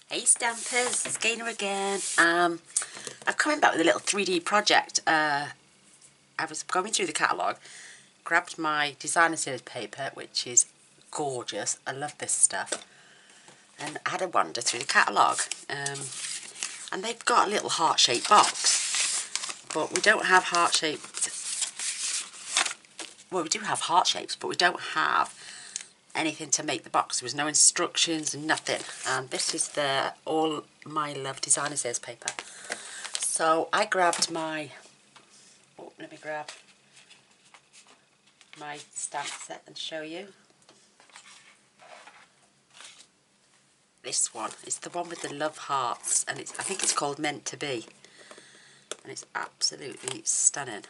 Hey Stampers, it's Gaynor again. I'm coming back with a little 3D project. I was going through the catalogue, grabbed my designer series paper, which is gorgeous. I love this stuff. And I had a wander through the catalogue. And they've got a little heart-shaped box. But we don't have heart-shaped... Well, we do have heart shapes, but we don't have anything to make the box. There was no instructions, nothing. And this is the All My Love designer series paper. So I grabbed my, let me grab my stamp set and show you. This one is the one with the love hearts, and I think it's called Meant to Be, and it's absolutely stunning.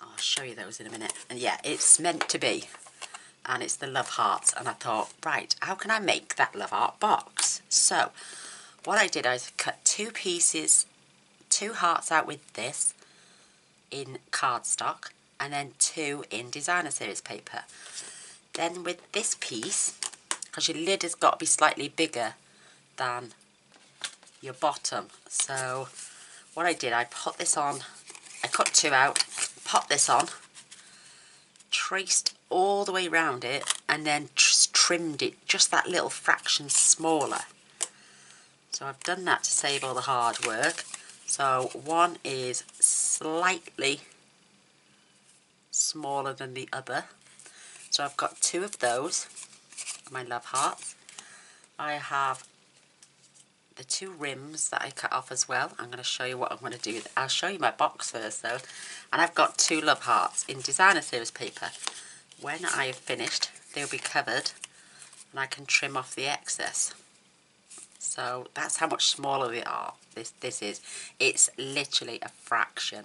I'll show you those in a minute. And yeah, it's Meant to Be, and it's the love hearts. And I thought, right, how can I make that love heart box? So what I did, I cut two hearts out with this in cardstock, and then two in designer series paper. Then with this piece, because your lid has got to be slightly bigger than your bottom, so what I did, I put this on, I cut two out, put this on, traced all the way around it, and then just trimmed it just that little fraction smaller. So I've done that to save all the hard work. So one is slightly smaller than the other. So I've got two of those, my love hearts. I have the two rims that I cut off as well. I'm going to show you what I'm going to do. I'll show you my box first though. And I've got two love hearts in designer series paper. When I have finished, they'll be covered and I can trim off the excess. So that's how much smaller they are. This is. It's literally a fraction.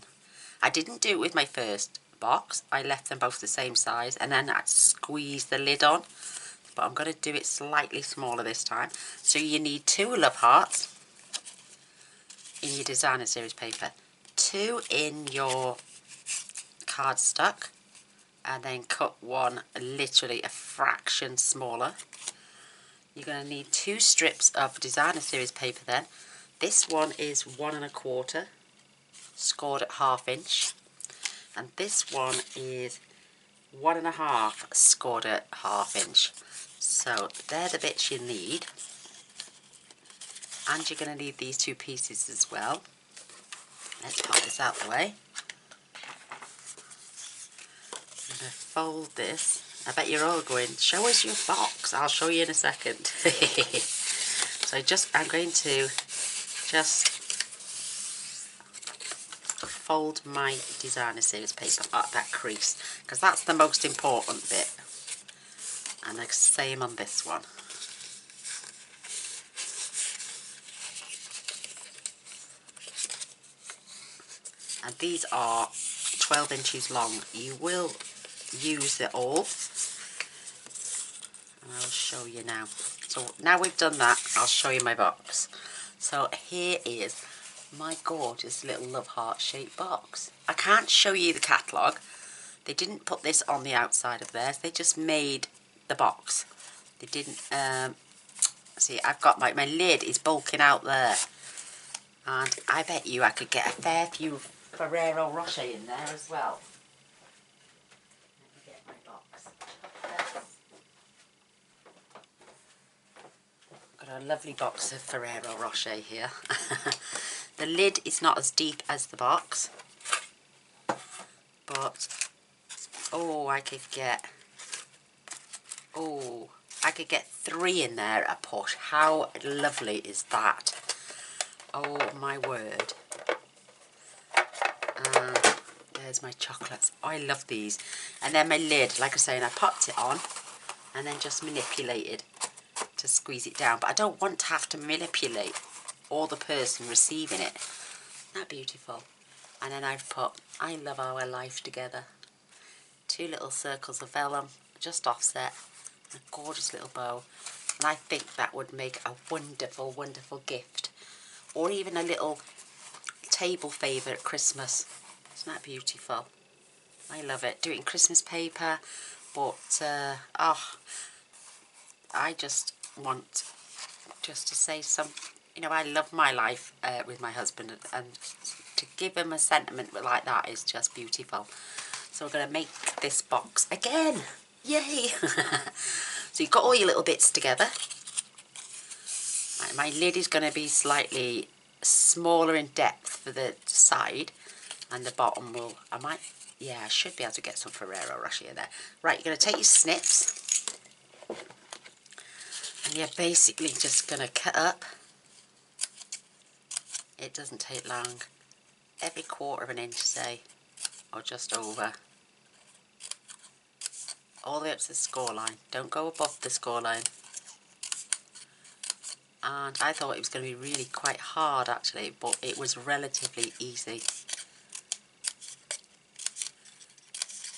I didn't do it with my first box. I left them both the same size and then I squeezed the lid on. But I'm going to do it slightly smaller this time. So you need two love hearts in your designer series paper, two in your cardstock, and then cut one literally a fraction smaller. You're going to need two strips of designer series paper then. This one is 1 1/4, scored at 1/2 inch. And this one is 1 1/2, scored at 1/2 inch. So they're the bits you need. And you're going to need these two pieces as well. Let's pop this out the way. I'm going to fold this. I bet you're all going, show us your box. I'll show you in a second. So I'm going to just fold my designer series paper at that crease, because that's the most important bit. And the same on this one. And these are 12 inches long. You will use it all. And I'll show you now. So now we've done that, I'll show you my box. So here is my gorgeous little love heart shaped box. I can't show you the catalogue. They didn't put this on the outside of theirs. They just made the box. They didn't, see, I've got my lid is bulking out there. And I bet you I could get a fair few Ferrero Rocher in there as well. Let me get my box. Got a lovely box of Ferrero Rocher here. The lid is not as deep as the box, but I could get 3 in there at a push. How lovely is that? Oh my word. There's my chocolates. I love these. And then my lid, like I was saying, I popped it on and then just manipulated to squeeze it down. But I don't want to have to manipulate or the person receiving it. Isn't that beautiful? And then I've put, I love our life together. 2 little circles of vellum, just offset, a gorgeous little bow. And I think that would make a wonderful, wonderful gift. Or even a little table favour at Christmas. Isn't that beautiful? I love it. Do it in Christmas paper, but I just want just to say some, you know, I love my life with my husband, and to give him a sentiment like that is just beautiful. So we're going to make this box again. Yay! So you've got all your little bits together. Right, my lid is going to be slightly smaller in depth for the side, and the bottom will, yeah, I should be able to get some Ferrero Rocher in there. Right, you're going to take your snips, and you're basically just going to cut up. It doesn't take long. Every 1/4 of an inch, say, or just over. All the way up to the score line. Don't go above the score line. And I thought it was going to be really quite hard actually, but it was relatively easy.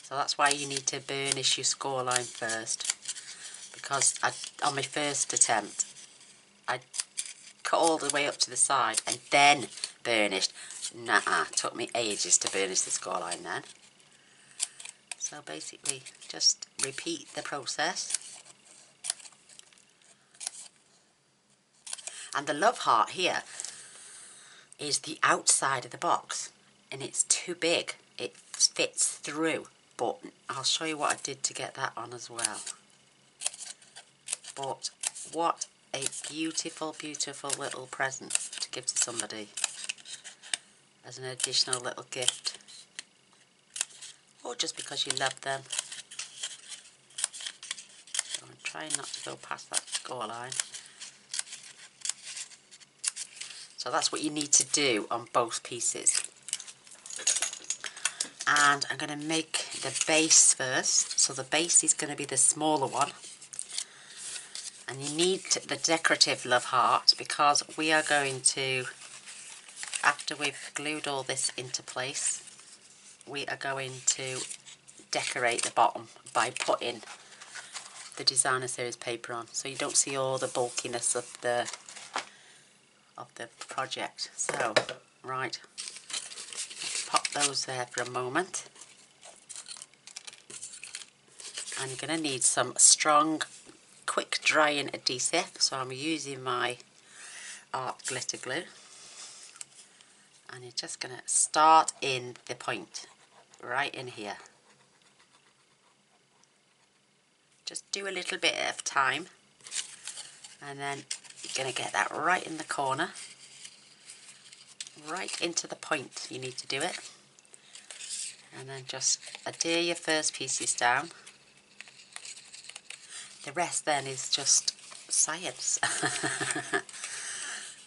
So that's why you need to burnish your score line first, because on my first attempt I cut all the way up to the side and then burnished. Nuh-uh, took me ages to burnish the score line then. So basically just repeat the process. And the love heart here is the outside of the box, and it's too big. It fits through, but I'll show you what I did to get that on as well. But what a beautiful, beautiful little present to give to somebody as an additional little gift, or just because you love them. So I'm trying not to go past that score line. So that's what you need to do on both pieces. And I'm going to make the base first. So the base is going to be the smaller one. And you need the decorative love heart, because we are going to, after we've glued all this into place, we are going to decorate the bottom by putting the designer series paper on, so you don't see all the bulkiness of the project. So right, let's pop those there for a moment. And you're going to need some strong, quick drying adhesive, so I'm using my art glitter glue. And you're just going to start in the point, right in here. Just do a little bit at a time, and then you're going to get that right in the corner, right into the point you need to do it. And then just adhere your first pieces down. The rest then is just science.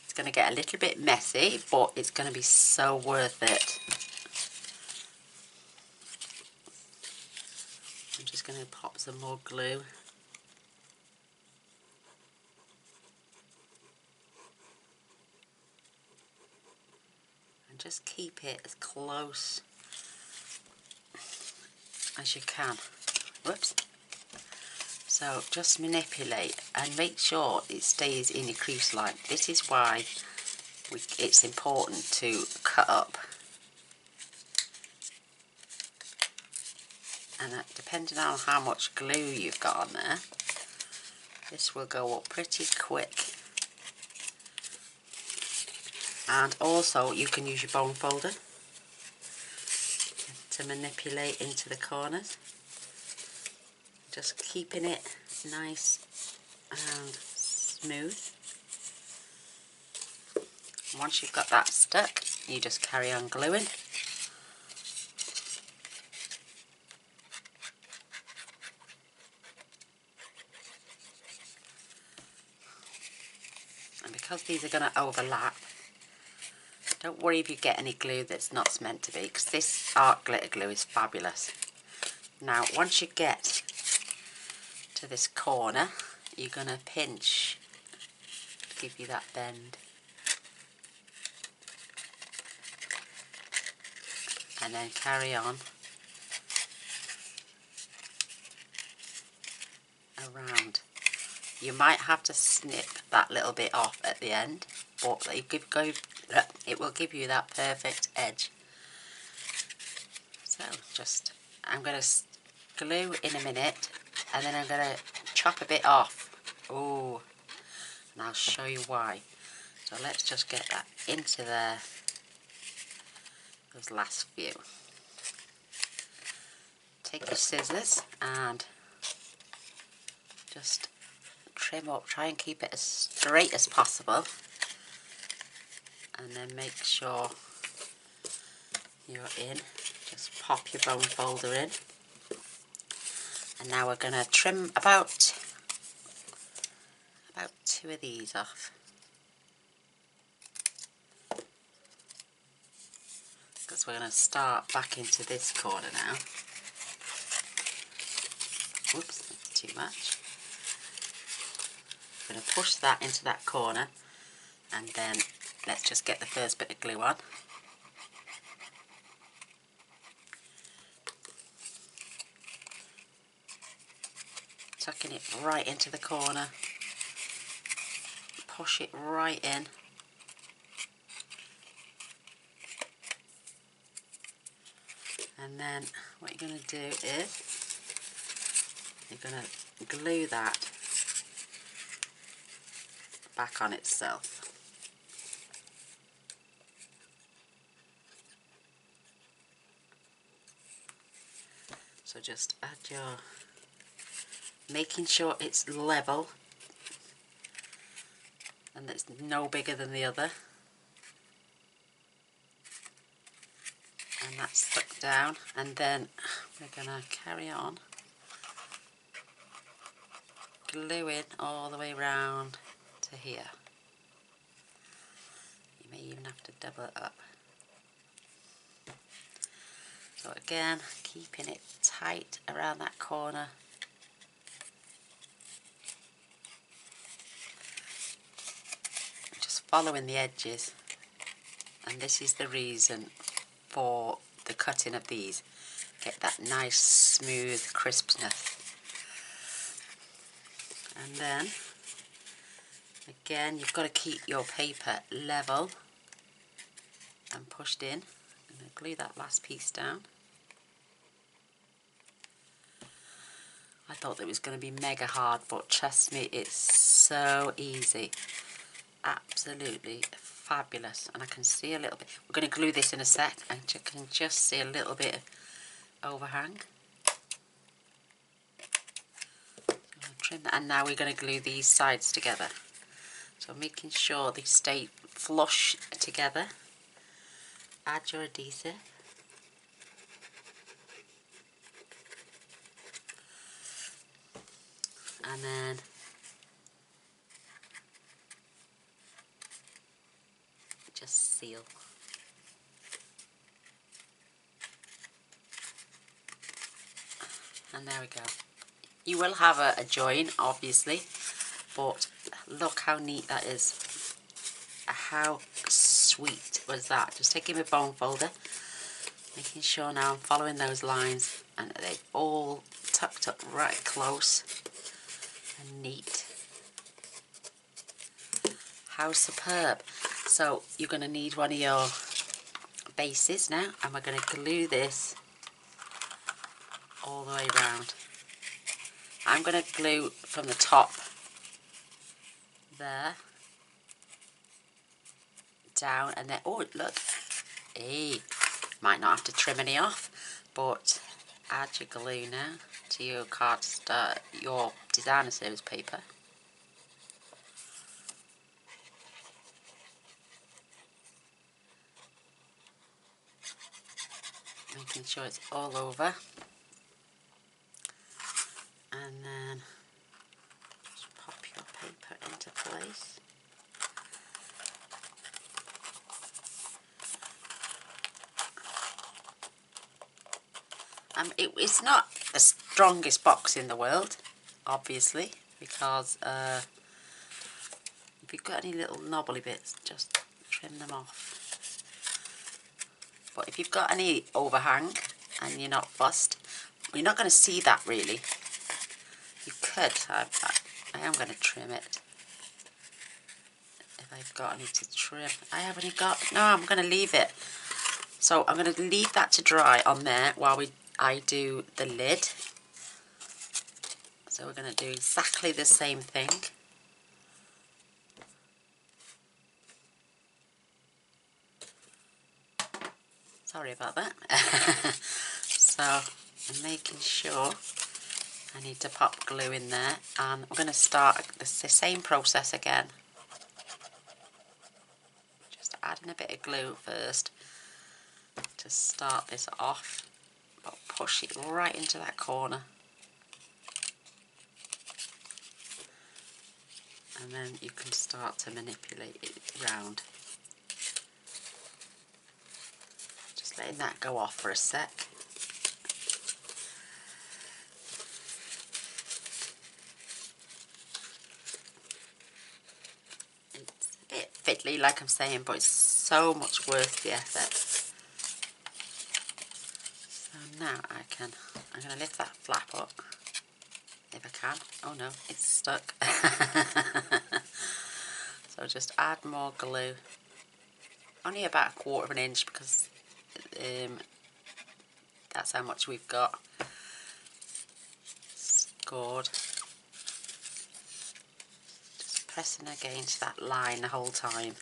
It's going to get a little bit messy, but it's going to be so worth it. I'm just going to pop some more glue. And just keep it as close as you can. Whoops. So just manipulate and make sure it stays in your crease line. This is why it's important to cut up. And that, depending on how much glue you've got on there, this will go up pretty quick. And also you can use your bone folder to manipulate into the corners, just keeping it nice and smooth. Once you've got that stuck, you just carry on gluing. And because these are going to overlap, don't worry if you get any glue that's not meant to be, because this art glitter glue is fabulous. Now once you get to this corner, you're going to pinch to give you that bend. And then carry on around. You might have to snip that little bit off at the end, but it will give you that perfect edge. So just, I'm going to glue in a minute, and then I'm going to chop a bit off. Oh, and I'll show you why. So let's just get that into there, those last few. Take your scissors and just trim up, try and keep it as straight as possible, and then make sure you're in. Just pop your bone folder in, and now we're going to trim about 2 of these off, because we're going to start back into this corner now. Whoops, that's too much. I'm going to push that into that corner, and then let's just get the first bit of glue on. Tucking it right into the corner, push it right in, and then what you're going to do is you're going to glue that back on itself. So just add your, making sure it's level and it's no bigger than the other, and that's stuck down, and then we're going to carry on gluing all the way round to here. You may even have to double it up. So again, keeping it tight around that corner. Just following the edges, and this is the reason for the cutting of these. Get that nice smooth crispness. And then again, you've got to keep your paper level and pushed in. I'm going to glue that last piece down. I thought it was going to be mega hard, but trust me, it's so easy. Absolutely fabulous. And I can see a little bit. We're going to glue this in a sec, and you can just see a little bit of overhang. Trim that, and now we're going to glue these sides together. So making sure they stay flush together. Add your adhesive. And then just seal. And there we go. You will have a join, obviously, but look how neat that is. How sweet was that? Just taking my bone folder, making sure now I'm following those lines, and they all tucked up right close and neat. How superb. So you're going to need one of your bases now, and we're going to glue this all the way around. I'm going to glue from the top there down, and then, oh look, hey, might not have to trim any off, but add your glue now to your your designer service paper. Making sure it's all over, and then just pop your paper into place. It's not the strongest box in the world, obviously, because if you've got any little knobbly bits, just trim them off. But if you've got any overhang and you're not fussed, you're not going to see that really. You could, I am going to trim it. If I've got any to trim. I haven't got, no, I'm going to leave it. So I'm going to leave that to dry on there while I do the lid. So we're going to do exactly the same thing. Sorry about that. So I'm making sure I need to pop glue in there, and I'm going to start the same process again. Just adding a bit of glue first to start this off, but push it right into that corner. And then you can start to manipulate it round. Just letting that go off for a sec. It's a bit fiddly, like I'm saying, but it's so much worth the effort. So now I'm going to lift that flap up, if I can. Oh no, it's stuck. So just add more glue. Only about 1/4 of an inch, because that's how much we've got scored. Just pressing against that line the whole time.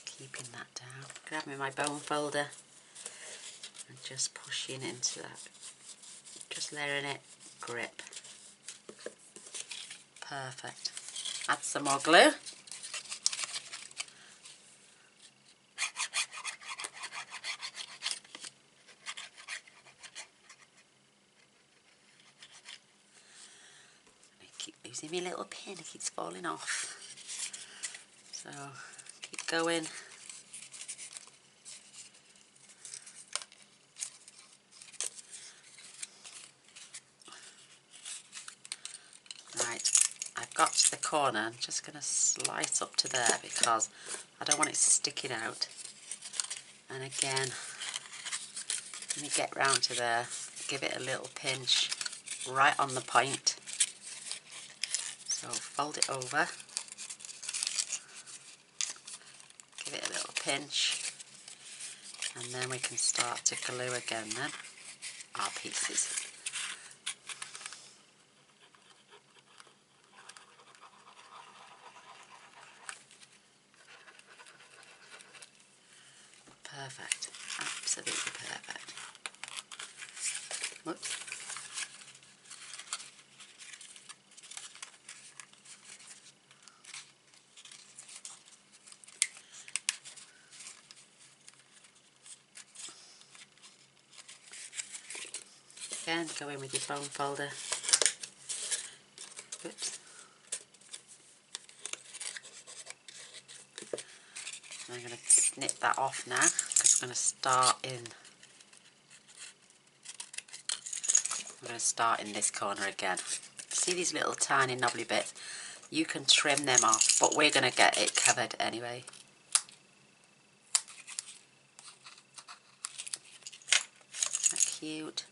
Keeping that down. Grabbing my bone folder and just pushing into that. Just letting it grip. Perfect. Add some more glue. I keep losing my little pin, it keeps falling off. So keep going. Right, I've got to the corner. I'm just going to slice up to there because I don't want it sticking out. And again, when you get round to there, give it a little pinch right on the point. So fold it over, give it a little pinch, and then we can start to glue again then our pieces. Perfect, absolutely perfect. Whoops. Again, go in with your bone folder. Whoops. I'm going to snip that off now because I'm going to start in this corner again. See these little tiny knobbly bits? You can trim them off, but we're going to get it covered anyway. That's cute.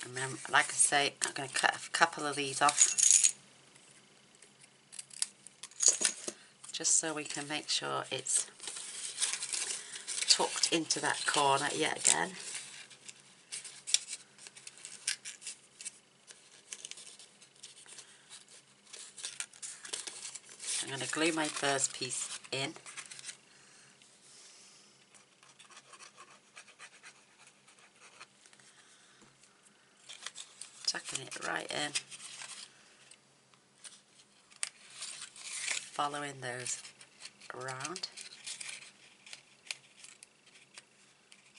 And then, like I say, I'm going to cut a couple of these off, just so we can make sure it's tucked into that corner yet again. I'm going to glue my first piece in. Tucking it right in. Following those around.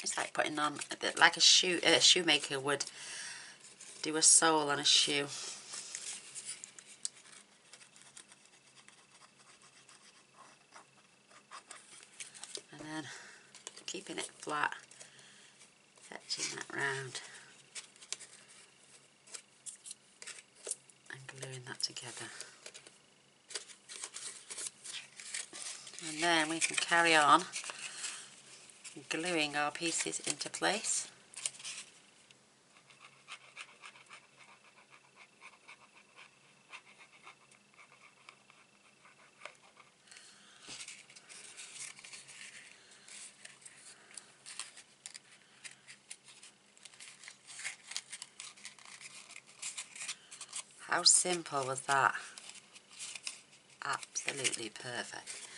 It's like putting on, like a shoemaker would do a sole on a shoe. And then keeping it flat, fetching that round and gluing that together. And then we can carry on gluing our pieces into place. How simple was that? Absolutely perfect.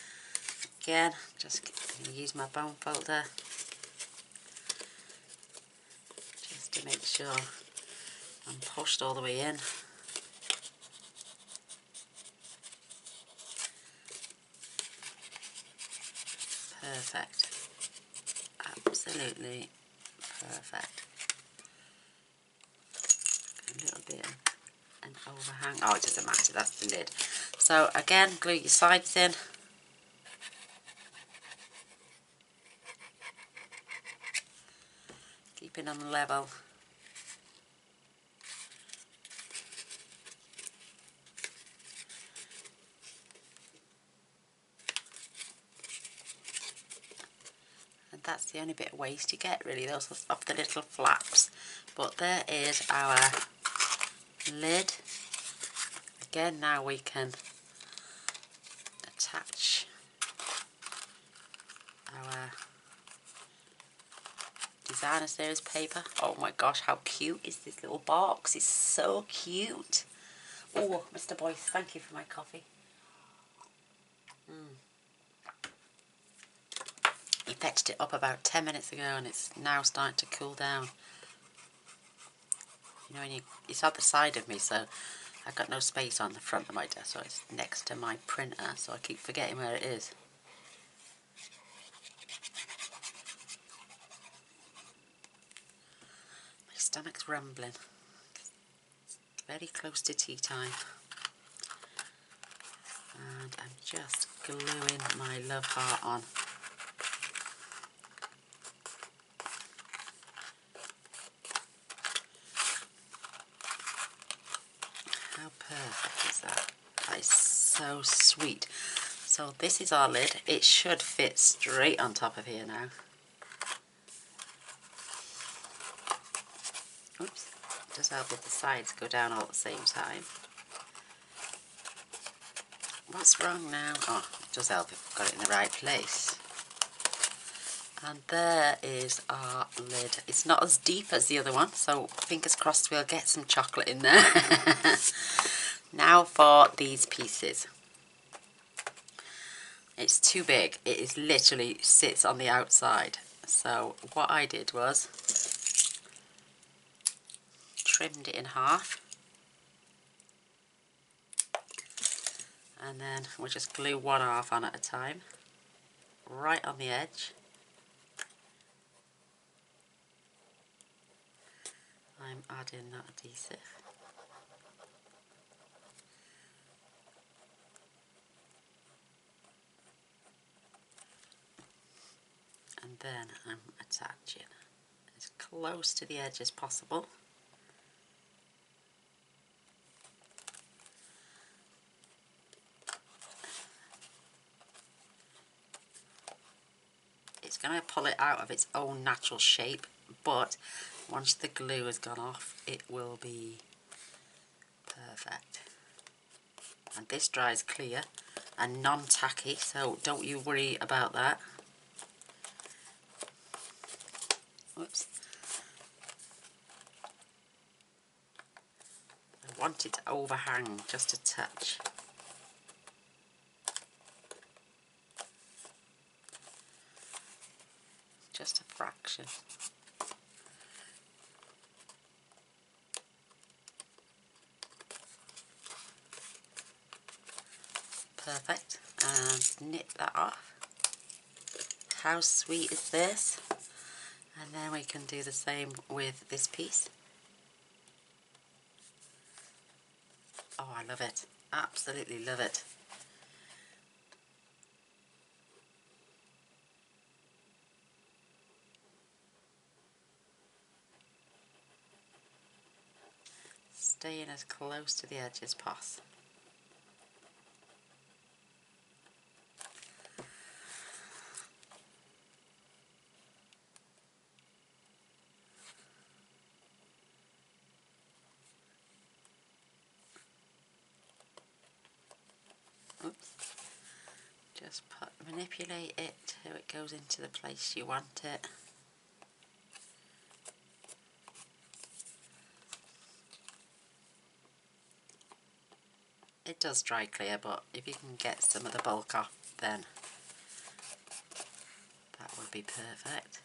Again, just going to use my bone folder just to make sure I'm pushed all the way in. Perfect. Absolutely perfect. A little bit of an overhang. Oh, it doesn't matter, that's the lid. So again, glue your sides in. Keeping them level. And that's the only bit of waste you get, really, those of the little flaps. But there is our lid. Again, now we can attach our designer series paper. Oh my gosh, how cute is this little box? It's so cute. Oh, Mr. Boyce, thank you for my coffee. He fetched it up about 10 minutes ago and it's now starting to cool down. You know, it's on the side of me, so I've got no space on the front of my desk, so it's next to my printer, so I keep forgetting where it is. My stomach's rumbling. Very close to tea time. And I'm just gluing my love heart on. How perfect is that? That is so sweet. So this is our lid. It should fit straight on top of here now. Oops. It does help if the sides go down all at the same time. What's wrong now? Oh, it does help if I've got it in the right place. And there is our lid. It's not as deep as the other one, so fingers crossed we'll get some chocolate in there. Now for these pieces. It's too big. It is literally sits on the outside. So what I did was trimmed it in half. And then we'll just glue one half on at a time. Right on the edge. I'm adding that adhesive. And then I'm attaching as close to the edge as possible. It's going to pull it out of its own natural shape, but once the glue has gone off, it will be perfect. And this dries clear and non-tacky, so don't you worry about that. Whoops. I want it to overhang just a touch. Just a fraction. Perfect. And nip that off. How sweet is this? And then we can do the same with this piece. Oh, I love it. Absolutely love it. Staying as close to the edge as possible. Oops. Just manipulate it till it goes into the place you want it. does dry clear, but if you can get some of the bulk off, then that would be perfect.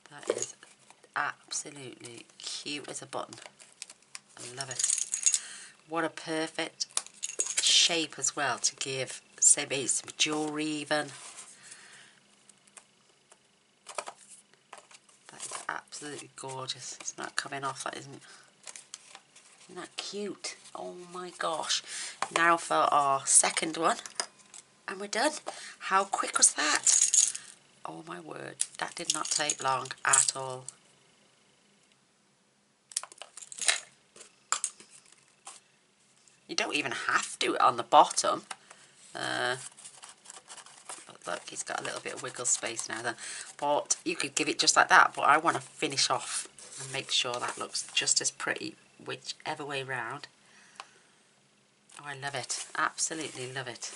That is absolutely cute as a button. I love it. What a perfect shape as well to give, say, maybe some jewellery even. That is absolutely gorgeous. It's not coming off, that isn't. Isn't that cute? Oh my gosh. Now for our second one. And we're done. How quick was that? Oh my word. That did not take long at all. You don't even have to on the bottom. But look, he's got a little bit of wiggle space now then. But you could give it just like that. But I want to finish off and make sure that looks just as pretty whichever way round. Oh, I love it. Absolutely love it.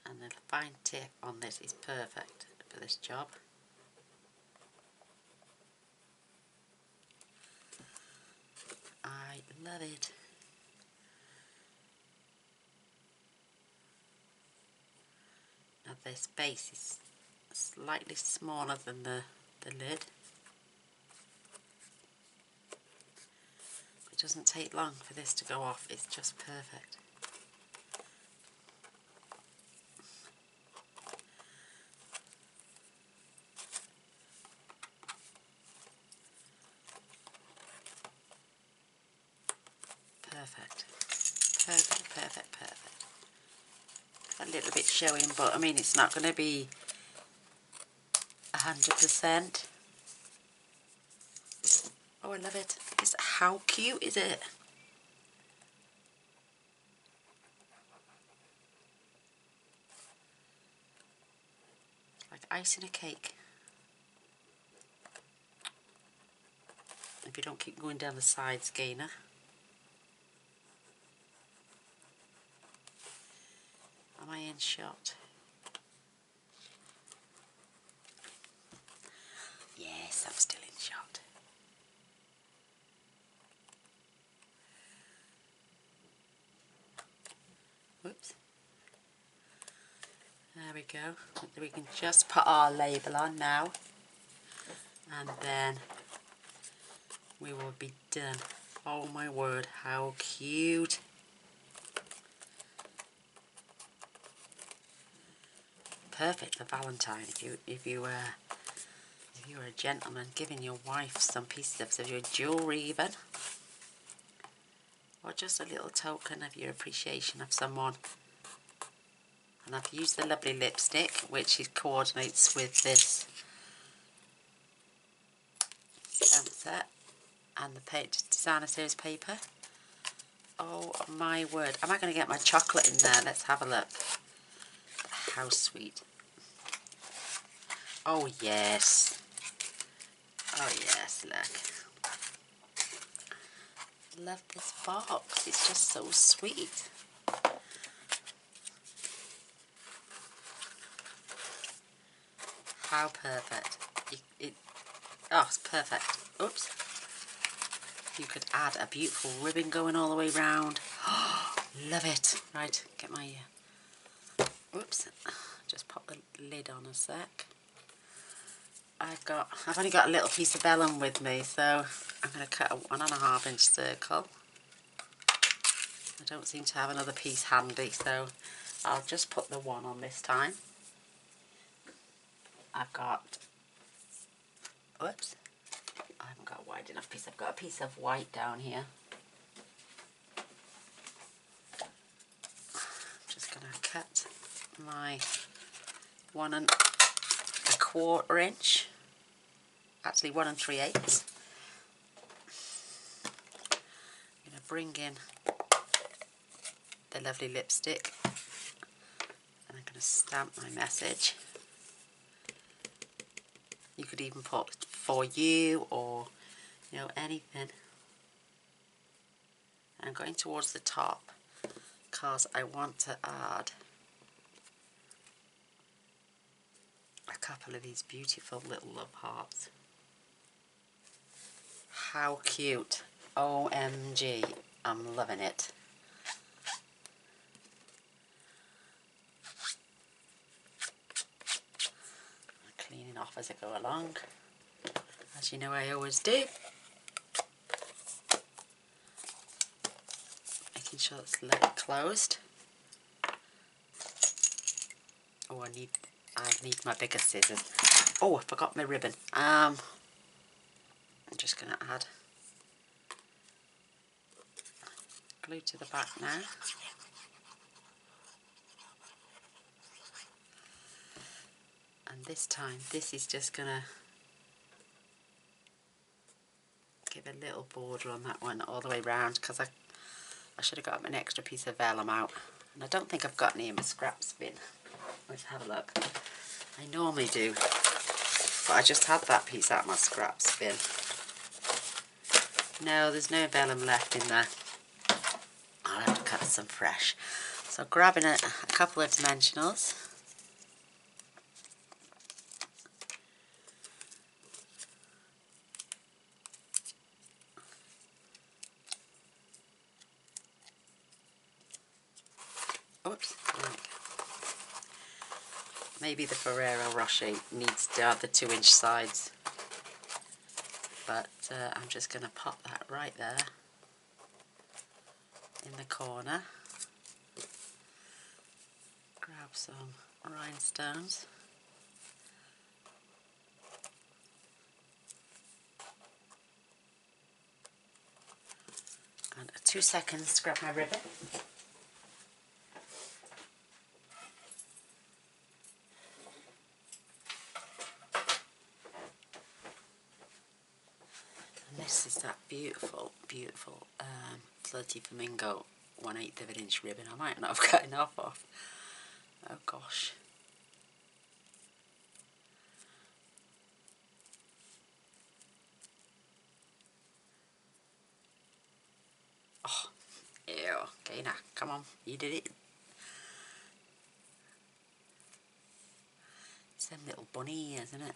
And the fine tip on this is perfect for this job. I love it. Now this base is slightly smaller than the lid. It doesn't take long for this to go off, it's just perfect. Perfect. Perfect, perfect, perfect. A little bit showing, but I mean it's not going to be 100%. Oh, I love it. How cute is it? Like icing a cake. If you don't keep going down the sides, Gaynor. Am I in shot? Yes, I'm still in shot. Whoops. There we go. We can just put our label on now. And then we will be done. Oh my word, how cute. Perfect for Valentine if you were a gentleman giving your wife some pieces of your jewellery even. Or just a little token of your appreciation of someone. And I've used the lovely lipstick, which coordinates with this stamp set and the designer series paper. Oh my word. Am I going to get my chocolate in there? Let's have a look. How sweet. Oh yes. Oh yes, look. Love this box. It's just so sweet. How perfect. Oh, it's perfect. Oops. You could add a beautiful ribbon going all the way round. Oh, love it. Right, get my... Oops. Just pop the lid on a sec. I've only got a little piece of vellum with me, so I'm going to cut a 1.5 inch circle. I don't seem to have another piece handy, so I'll just put the one on this time. I've got... Whoops. I haven't got a wide enough piece. I've got a piece of white down here. I'm just going to cut my 1.25 inch. Actually 1 3/8. I'm going to bring in the lovely lipstick and I'm going to stamp my message. You could even put for you or anything. I'm going towards the top because I want to add couple of these beautiful little love hearts. How cute. OMG, I'm loving it. I'm cleaning off as I go along, as you know I always do. Making sure it's closed. Oh, I need my bigger scissors. Oh, I forgot my ribbon. I'm just going to add glue to the back now. And this time, this is just going to give a little border on that one all the way round, because I should have got an extra piece of vellum out. And I don't think I've got any in my scraps bin. Let's have a look. I normally do, but I just had that piece out of my scraps bin. No, there's no vellum left in there. I'll have to cut some fresh. So grabbing a couple of dimensionals. Oops. Maybe the Ferrero Rocher needs to have the 2-inch sides. But I'm just going to pop that right there in the corner. Grab some rhinestones. And 2 seconds to grab my ribbon. And this is that beautiful, beautiful Flirty Flamingo 1/8 of an inch ribbon. I might not have got enough off. Oh gosh. Oh, ew, Gaynor, come on, you did it. It's them little bunny ears, isn't it?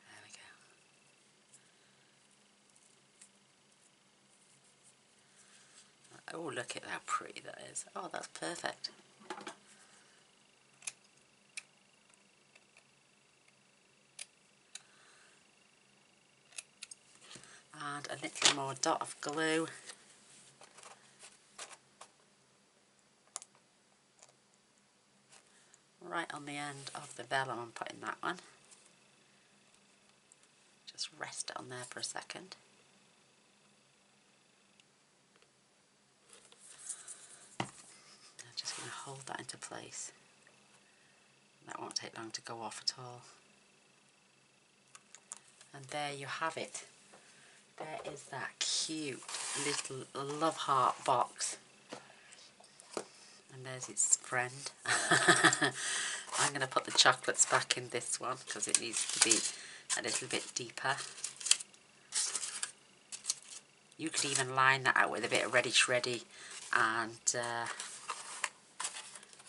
There we go. Oh, look at how pretty that is. Oh, that's perfect. And a little more dot of glue. Right on the end of the vellum, I'm putting that one. Just rest it on there for a second. I'm just going to hold that into place. That won't take long to go off at all. And there you have it. There is that cute little love heart box. And there's its friend. I'm going to put the chocolates back in this one because it needs to be a little bit deeper. You could even line that out with a bit of reddish reddy, and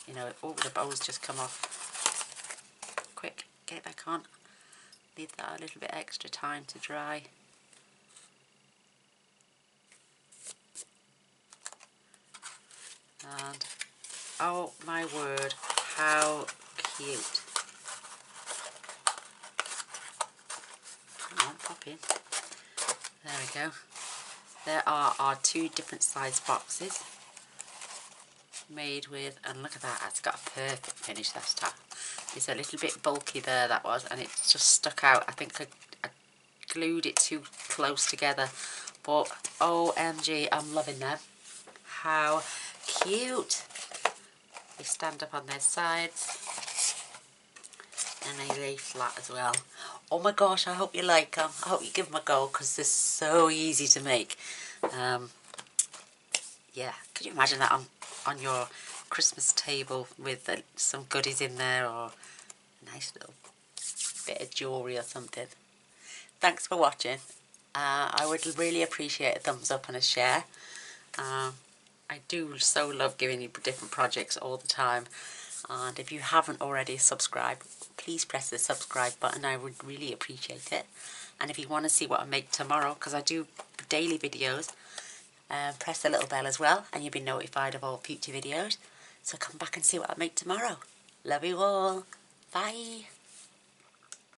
you know, oh, the bow's just come off. Quick, get it back on. Leave that a little bit extra time to dry. And oh my word, how cute. Come on, pop in. There we go. There are our 2 different size boxes made with, and look at that, it's got a perfect finish this time. It's a little bit bulky there, that was, and it just stuck out. I think I glued it too close together, but OMG, I'm loving them. How cute. They stand up on their sides and they lay flat as well. Oh my gosh, I hope you like them. I hope you give them a go because they're so easy to make. Yeah, could you imagine that on your Christmas table with some goodies in there, or a nice little bit of jewellery or something. Thanks for watching. I would really appreciate a thumbs up and a share. I do so love giving you different projects all the time, and if you haven't already subscribed, please press the subscribe button. I would really appreciate it. And if you want to see what I make tomorrow, because I do daily videos, press the little bell as well and you'll be notified of all future videos. So come back and see what I make tomorrow. Love you all. Bye.